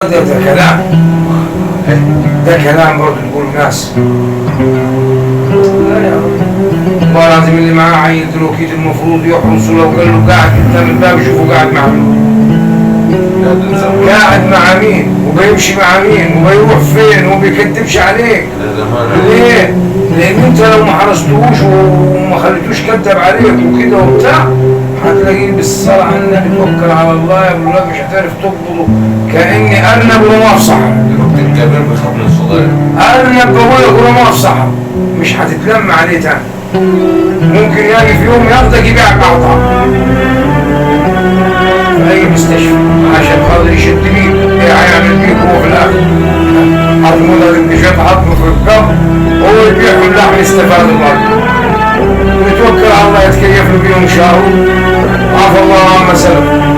ده كلام، ده كلام برضه يقول الناس. لا يا رب، والله العظيم اللي معاه عيل دلوقتي المفروض يحرسه. لو قال له قاعد قدام الباب يشوفه قاعد مع مين، قاعد مع مين وبيمشي مع مين وبيروح فين وبيكدبش عليك. ليه؟ لان انت لو ما حرستوش وما خليتوش كدب عليك وكده وبتاع هتلاقيه بالصلاة على النبي توكل على الله يا ابو مش هتعرف تقبضه كأني أرنب ورماه في صحراء. دلوقتي الكبير بيخاف من الصغير. أرنب بقولك ورماه في صحراء مش هتتلم عليه تاني. ممكن يجي في يوم ياخدك يبيعك أعضاء في أي مستشفى عشان خاطر يشد بيك. إيه هيعمل بيك هو في الآخر؟ حطمه لك النشاط حطمه في القبر هو يبيع اللحم يستفاد برضه ويتوكل على الله يتكيف له بيهم شهر. عفى الله عما سلف.